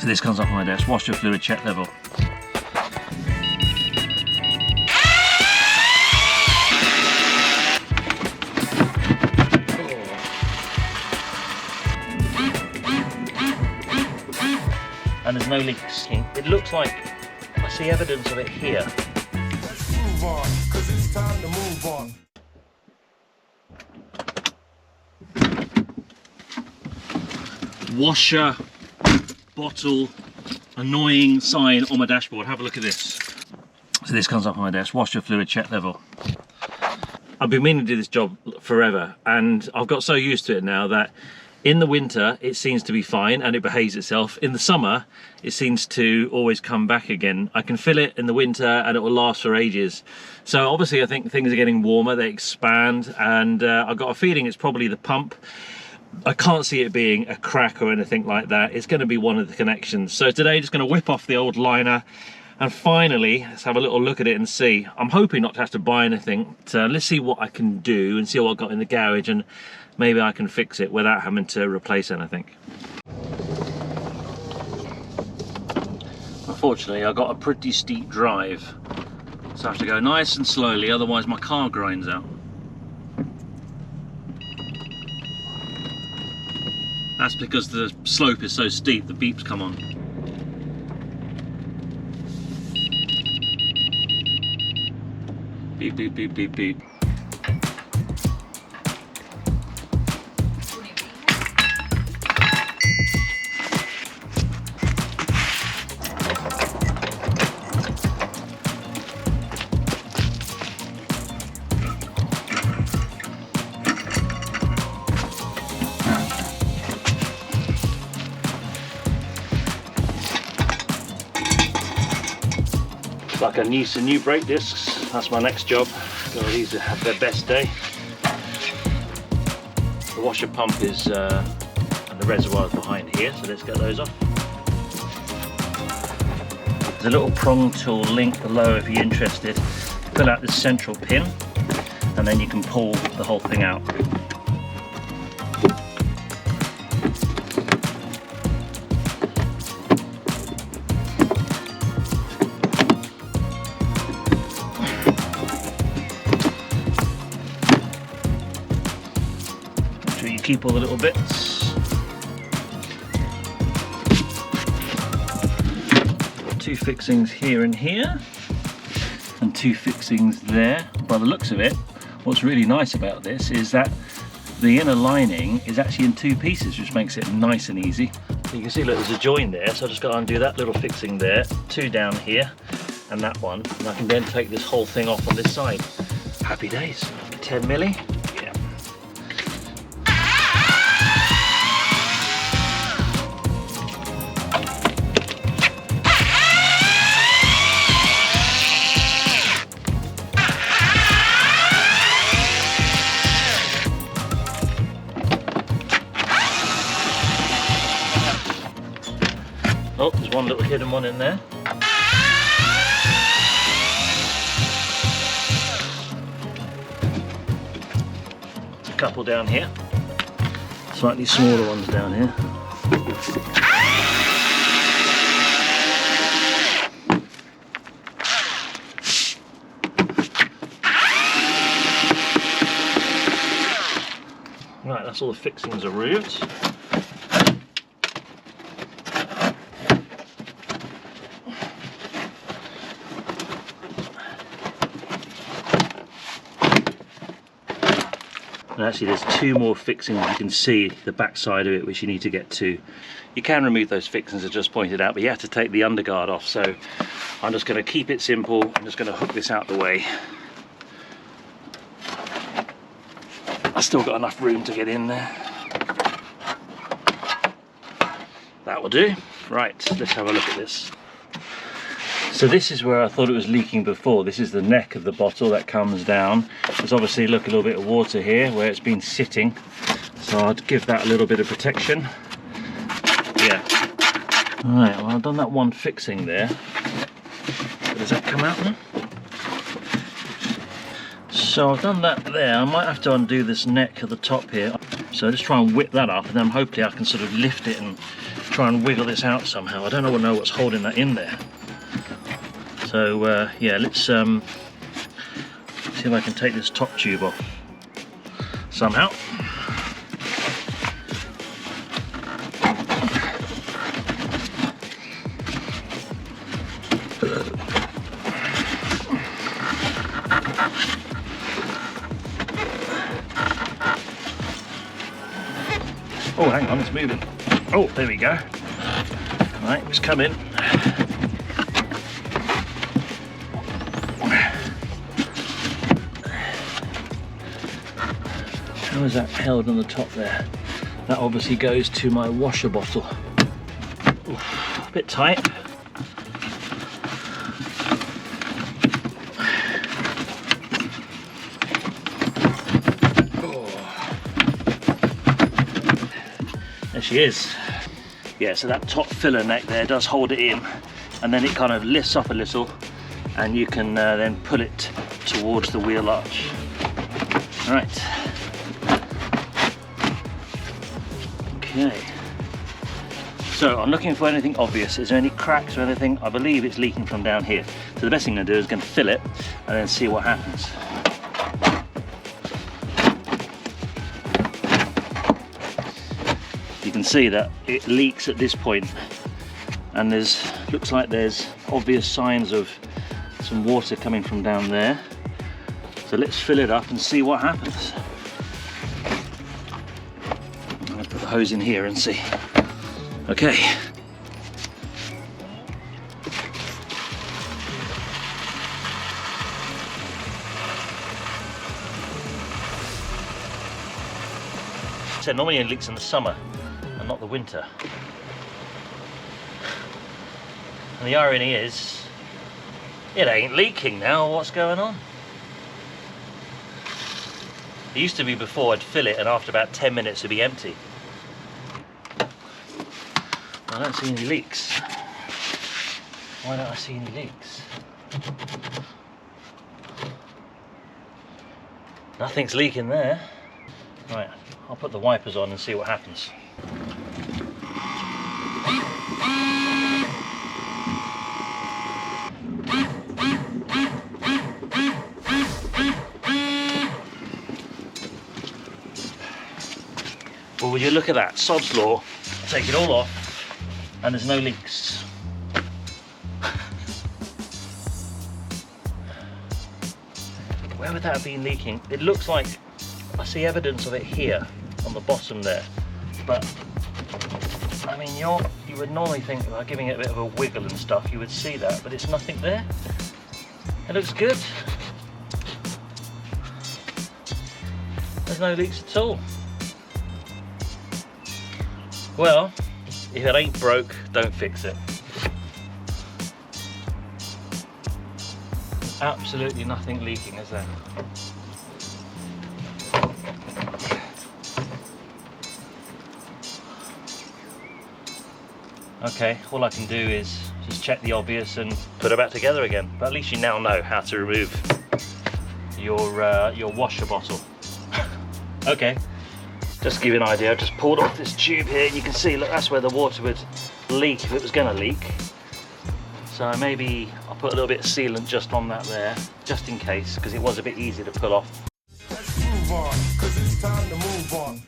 So this comes off my desk, washer fluid check level. And there's no leaks. It looks like I see evidence of it here. Let's move on, 'cause it's time to move on. Washer bottle annoying sign on my dashboard. Have a look at this. So this comes off my desk, washer fluid check level. I've been meaning to do this job forever, and I've got so used to it now that in the winter it seems to be fine and it behaves itself. In the summer it seems to always come back again. I can fill it in the winter and it will last for ages. So obviously I think things are getting warmer, they expand, and I've got a feeling it's probably the pump. I can't see it being a crack or anything like that. It's going to be one of the connections. So today just going to whip off the old liner and finally let's have a little look at it and see. I'm hoping not to have to buy anything. So let's see what I can do and see what I've got in the garage, and maybe I can fix it without having to replace anything. Unfortunately, I've got a pretty steep drive, so I have to go nice and slowly, otherwise my car grinds out. That's because the slope is so steep, the beeps come on. Beep, beep, beep, beep, beep. Like I need some new brake discs. That's my next job. So these have their best day. The washer pump is and the reservoir is behind here, so let's get those off. There's a little prong tool link below if you're interested. Pull out this central pin and then you can pull the whole thing out. Keep all the little bits. Got two fixings here and here, and two fixings there. By the looks of it, what's really nice about this is that the inner lining is actually in two pieces, which makes it nice and easy. So you can see, look, there's a join there, so I just got to undo that little fixing there, two down here, and that one, and I can then take this whole thing off on this side. Happy days. 10 milli. Oh, there's one little hidden one in there. A couple down here. Slightly smaller ones down here. Right, that's all the fixings removed. And actually there's two more fixings, you can see the back side of it, which you need to get to. You can remove those fixings as just pointed out, but you have to take the underguard off. So I'm just going to keep it simple. I'm just going to hook this out the way. I've still got enough room to get in there. That will do. Right, let's have a look at this. So this is where I thought it was leaking before. This is the neck of the bottle that comes down. There's obviously, look, a little bit of water here where it's been sitting. So I'd give that a little bit of protection. Yeah. Right, well, I've done that one fixing there. Does that come out then? So I've done that there. I might have to undo this neck at the top here. So just try and whip that up, and then hopefully I can sort of lift it and try and wiggle this out somehow. I don't know what's holding that in there. So yeah, let's see if I can take this top tube off somehow. Oh, hang on, it's moving. Oh, there we go. Right, it's coming. How is that held on the top there? That obviously goes to my washer bottle. Oof, a bit tight. There she is. Yeah, so that top filler neck there does hold it in, and then it kind of lifts up a little, and you can then pull it towards the wheel arch. All right. Okay. So I'm looking for anything obvious. Is there any cracks or anything? I believe it's leaking from down here. So the best thing to do is going to fill it and then see what happens. You can see that it leaks at this point, and looks like there's obvious signs of some water coming from down there. So let's fill it up and see what happens. I'm going to put the hose in here and see. Okay. So normally it leaks in the summer and not the winter. And the irony is, it ain't leaking now. What's going on? It used to be before I'd fill it, and after about 10 minutes it'd be empty. I don't see any leaks. Why don't I see any leaks? Nothing's leaking there. Right, I'll put the wipers on and see what happens. Well, would you look at that, sod's law, take it all off, and there's no leaks. Where would that have been leaking? It looks like I see evidence of it here on the bottom there, but I mean, you would normally think by giving it a bit of a wiggle and stuff, you would see that, but it's nothing there. It looks good. There's no leaks at all. Well, if it ain't broke, don't fix it. Absolutely nothing leaking, is there? Okay, all I can do is just check the obvious and put it back together again. But at least you now know how to remove your washer bottle. Okay, just to give you an idea, I've just pulled off this tube here. You can see, look, that's where the water would leak if it was going to leak. So maybe I'll put a little bit of sealant just on that there, just in case, because it was a bit easy to pull off. Let's move on, 'cause it's time to move on.